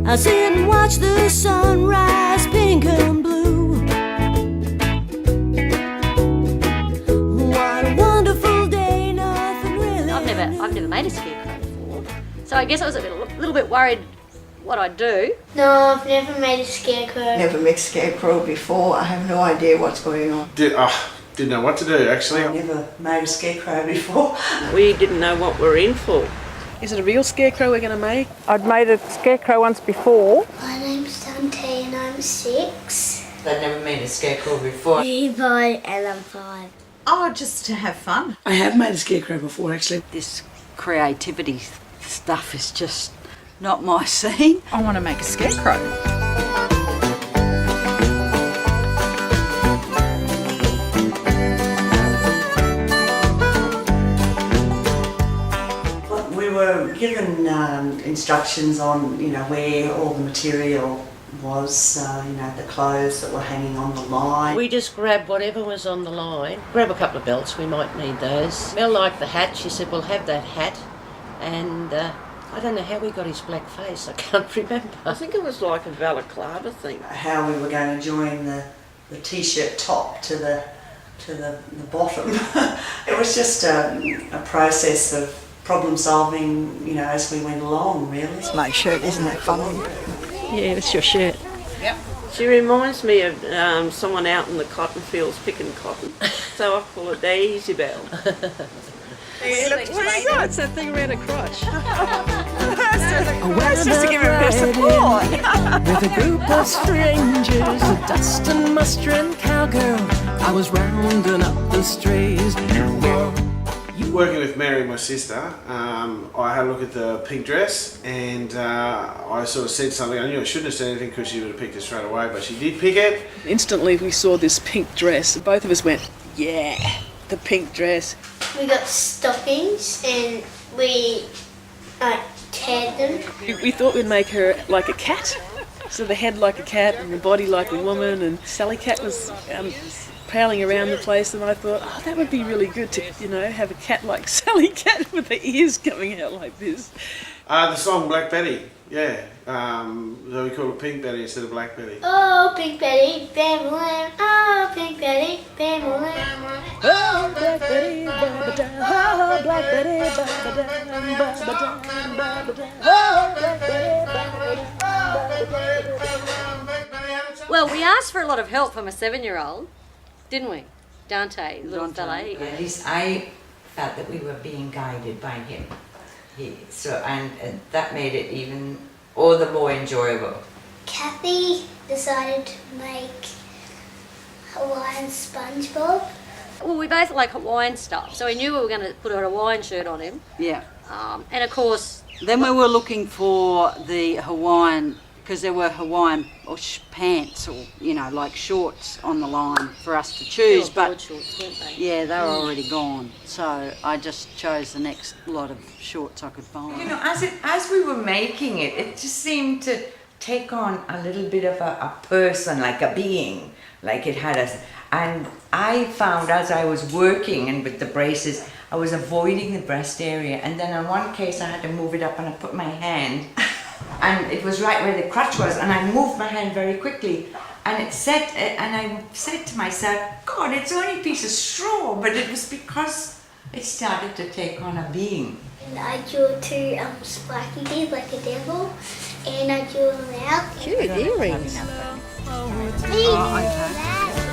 I sit and watch the sunrise, pink and blue. What a wonderful day, nothing really. I've never made a scarecrow before, so I guess I was a little bit worried what I'd do. No, I've never made a scarecrow. Never made a scarecrow before. I have no idea what's going on. Didn't know what to do, actually. I've never made a scarecrow before. We didn't know what we're in for. Is it a real scarecrow we're going to make? I'd made a scarecrow once before. My name's Dante and I'm 6. I'd never made a scarecrow before. Me, boy, and I'm 5. Oh, just to have fun. I have made a scarecrow before, actually. This creativity stuff is just not my scene. I want to make a scarecrow. We were given instructions on, where all the material was, the clothes that were hanging on the line. We just grabbed whatever was on the line. Grab a couple of belts, we might need those. Mel liked the hat, she said, we'll have that hat. And I don't know how we got his black face, I can't remember. I think it was like a balaclava thing. How we were going to join the t-shirt top to the bottom. It was just a process of problem solving, as we went along, really. It's my shirt, isn't it funny? Yeah, that's your shirt. Yep. She reminds me of someone out in the cotton fields picking cotton. So I call it Daisy Bell. What do you got? It's that thing around a crotch. That's just to give her a bit of support. With a group of strangers, a dust and muster and cowgirl, I was rounding up the strays. Working with Mary, my sister, I had a look at the pink dress and I sort of said something. I knew I shouldn't have said anything because she would have picked it straight away, but she did pick it. Instantly we saw this pink dress. Both of us went, yeah, the pink dress. We got stockings and we teared them. We thought we'd make her like a cat. So the head like a cat and the body like a woman, and Sally Cat was prowling around the place, and I thought, oh, that would be really good to, have a cat like Sally Cat with the ears coming out like this. The song Black Betty, yeah. So we call it Pink Betty instead of Black Betty. Oh, Pink Betty, bam, lamb. Oh, Pink Betty, bam, lamb. Oh, Black Betty, ba-ba-da. Oh, Black Betty, ba-ba-da, ba-ba-da, ba-ba-da. Oh, Black Betty, ba-ba-da. Well, we asked for a lot of help from a 7-year-old, didn't we? Dante, little fella. At least I felt that we were being guided by him. And that made it even all the more enjoyable. Kathy decided to make Hawaiian SpongeBob. Well, we both like Hawaiian stuff, so we knew we were going to put a Hawaiian shirt on him. Yeah. And of course... Then we were looking for the Hawaiian, because there were Hawaiian pants or, like shorts on the line for us to choose. But shorts, weren't they? yeah, they were already gone. So I just chose the next lot of shorts I could find. As we were making it, it just seemed to take on a little bit of a person, like a being, like it had us. And I found as I was working and with the braces, I was avoiding the breast area. And then in one case I had to move it up and I put my hand and it was right where the crutch was, and I moved my hand very quickly, and I said to myself, God, it's only a piece of straw, but it was because it started to take on a being. And I drew 2 spiky teeth like a devil, and I drew a mouth. Cute earrings.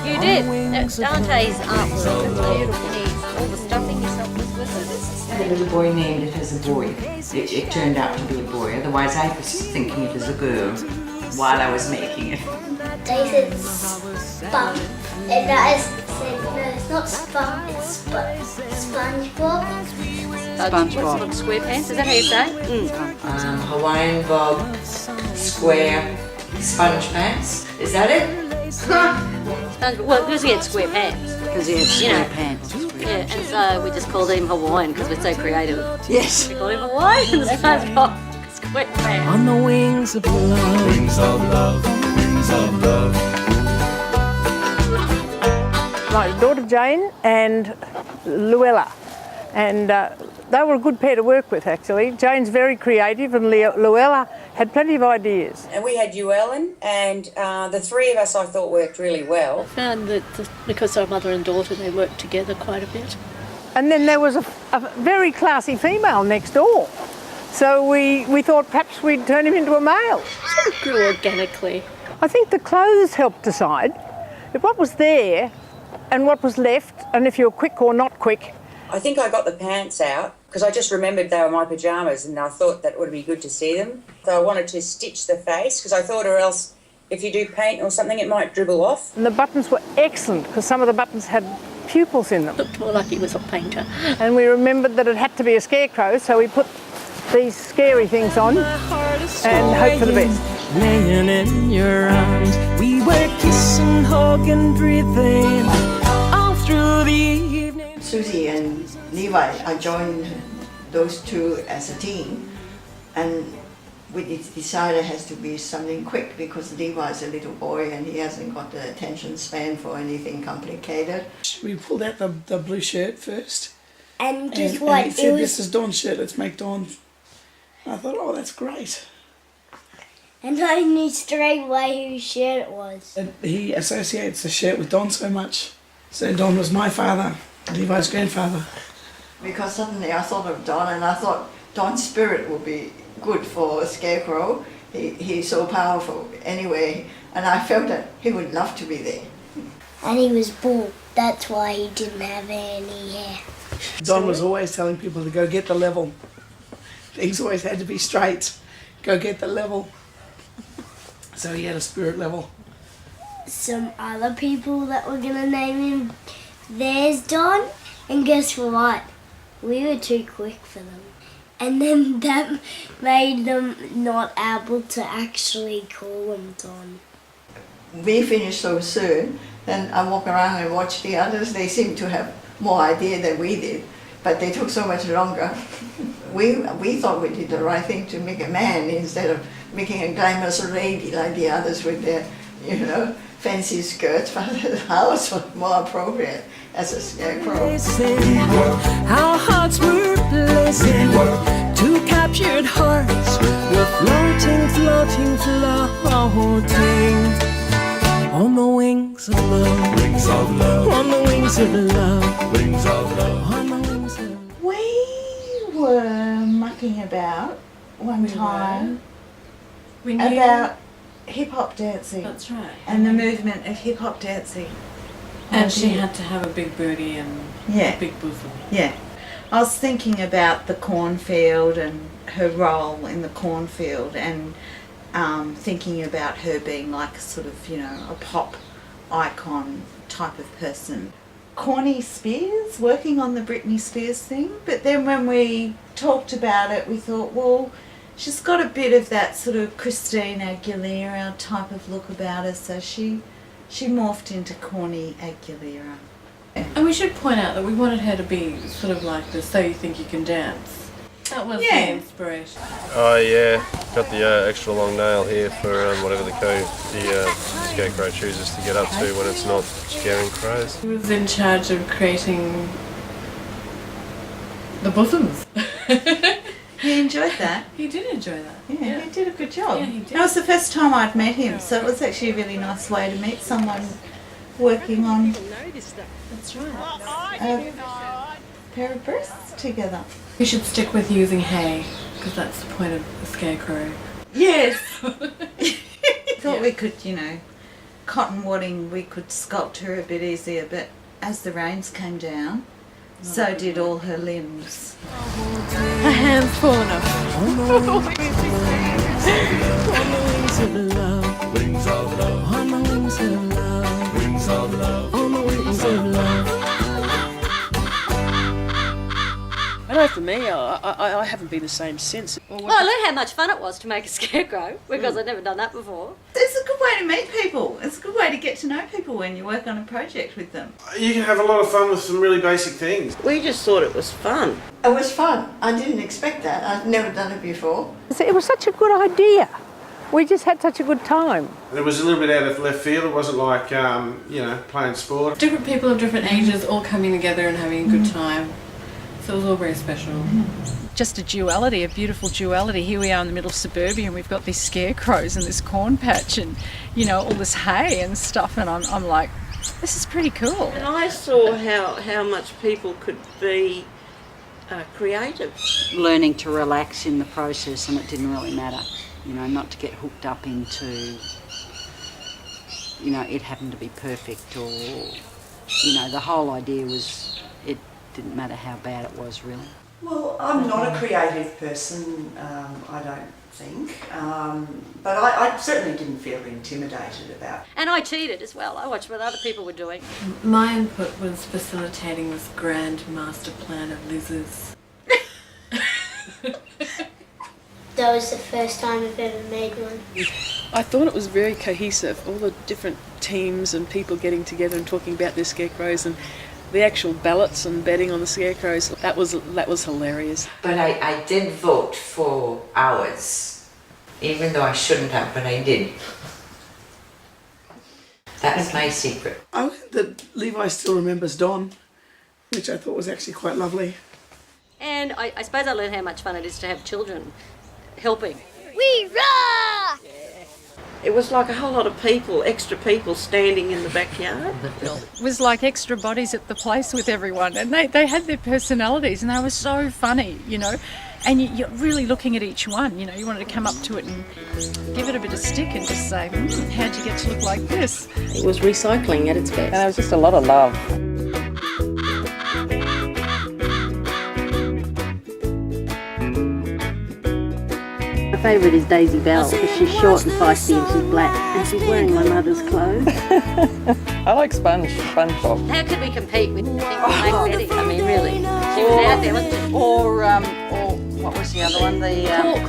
You did. Dante's art was beautiful. All the stuffing yourself was with it. The little boy named it as a boy. It turned out to be a boy, otherwise I was thinking it was a girl while I was making it. They said spunk, and I said, no, it's not spunk, it's SpongeBob. SpongeBob. SquarePants, is that how you say? Hawaiian Bob, square, sponge pants. Is that it? SpongeBob. Well, because he had square pants. Because he had square pants. Yeah, and so we just called him Hawaiian because we're so creative. Yes. We called him Hawaiian SpongeBob. Square pants. On the wings of love. Wings of love, wings of love. My daughter Jane and Luella. And They were a good pair to work with, actually. Jane's very creative and Luella had plenty of ideas. And we had Llewellyn, and the three of us I thought worked really well. I found that because they're mother and daughter, they worked together quite a bit. And then there was a very classy female next door. So we thought perhaps we'd turn him into a male. Sort of grew organically. I think the clothes helped decide what was there and what was left, and if you were quick or not quick. I think I got the pants out because I just remembered they were my pyjamas and I thought that would be good to see them. So I wanted to stitch the face because I thought or else if you do paint or something it might dribble off. And the buttons were excellent because some of the buttons had pupils in them. Looked more like he was a painter. And we remembered that it had to be a scarecrow, so we put these scary things on and hope for the best. Laying in your arms, we were kissing, hugging, breathing all through the evening. Susie and Levi, I joined those two as a team, and we decided it has to be something quick because Levi's a little boy and he hasn't got the attention span for anything complicated. We pulled out the blue shirt first. And guess what? And he said, this is Dawn's shirt, let's make Dawn. And I thought, oh, that's great. And I knew straight away whose shirt it was. And he associates the shirt with Dawn so much. So Dawn was my father, Levi's grandfather. Because suddenly I thought of Don and I thought Don's spirit would be good for a scarecrow. He's so powerful anyway, and I felt that he would love to be there. And he was bald, that's why he didn't have any hair. Don was always telling people to go get the level. Things always had to be straight. Go get the level. So he had a spirit level. Some other people that were gonna name him, there's Don, and guess what? We were too quick for them. And then that made them not able to actually call him Don. We finished so soon, then I walk around and watch the others. They seem to have more idea than we did, but they took so much longer. We thought we did the right thing to make a man instead of making a glamorous lady like the others with their, fancy skirts, but ours was more appropriate as a scarecrow. Our hearts were blazing, two captured hearts were floating, on the wings of love, on the wings of love, on the wings of love. We were mucking about one time We knew about hip-hop dancing. That's right. And the movement of hip-hop dancing. And she had to have a big booty and a big bosom. Yeah. I was thinking about the cornfield and her role in the cornfield and thinking about her being like a sort of, a pop icon type of person. Corny Spears, working on the Britney Spears thing, but then when we talked about it, we thought, well, she's got a bit of that sort of Christina Aguilera type of look about her, so she morphed into Corny Aguilera. And we should point out that we wanted her to be sort of like the So You Think You Can Dance. That was the inspiration. Oh yeah, got the extra long nail here for whatever the scarecrow chooses to get up to when it's not scaring crows. He was in charge of creating the bosoms. He enjoyed that. He did enjoy that. Yeah, he did a good job. Yeah, he did. That was the first time I'd met him, so it was actually a really nice way to meet someone working on That's right. a pair of breasts together. We should stick with using hay, because that's the point of the scarecrow. Yes! Thought we could, cotton wadding, we could sculpt her a bit easier, but as the rains came down, so did all her limbs. Her hands fallen off. On the wings of love, wings of love, on the wings of love, wings of love, on the wings of love. I know for me, I haven't been the same since. Well, I learned how much fun it was to make a scarecrow because I'd never done that before. It's a good way to meet people. It's a good way to get to know people when you work on a project with them. You can have a lot of fun with some really basic things. We just thought it was fun. It was fun. I didn't expect that. I'd never done it before. It was such a good idea. We just had such a good time. And it was a little bit out of left field. It wasn't like, playing sport. Different people of different ages all coming together and having a good time. So it was all very special. Just a duality, a beautiful duality. Here we are in the middle of suburbia and we've got these scarecrows and this corn patch and, you know, all this hay and stuff, and I'm like, this is pretty cool. And I saw how much people could be creative. Learning to relax in the process, and it didn't really matter, you know, not to get hooked up into, you know, it happened to be perfect, or, you know, the whole idea was it didn't matter how bad it was, really. Well, I'm not a creative person, I don't think, but I certainly didn't feel intimidated about it. And I cheated as well. I watched what other people were doing. My input was facilitating this grand master plan of Liz's. That was the first time I've ever made one. I thought it was very cohesive, all the different teams and people getting together and talking about their scarecrows, and the actual ballots and betting on the scarecrows. That was hilarious. But I did vote for ours, even though I shouldn't have, but I did. That's my secret. I learned that Levi still remembers Don, which I thought was actually quite lovely. And I suppose I learned how much fun it is to have children helping. We rock! It was like a whole lot of people, extra people standing in the backyard. It was like extra bodies at the place with everyone, and they had their personalities and they were so funny, you know, and you're really looking at each one, you know, you wanted to come up to it and give it a bit of stick and just say, how'd you get to look like this? It was recycling at its best. And it was just a lot of love. My favourite is Daisy Bell because she's short and feisty and she's black and she's wearing my mother's clothes. I like SpongeBob. How could we compete with things like Betty? I mean, really. She was out there, wasn't she? Or what was the other one?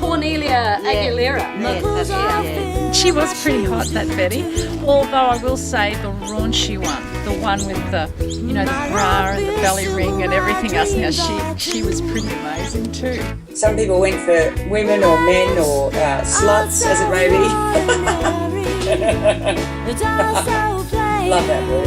Cornelia Aguilera. Yes, that's right, yeah. She was pretty hot, that Betty, although I will say the raunchy one, the one with the, you know, the bra and the belly ring and everything else. Now she was pretty amazing too. Some people went for women or men or sluts, as it may be. Love that word.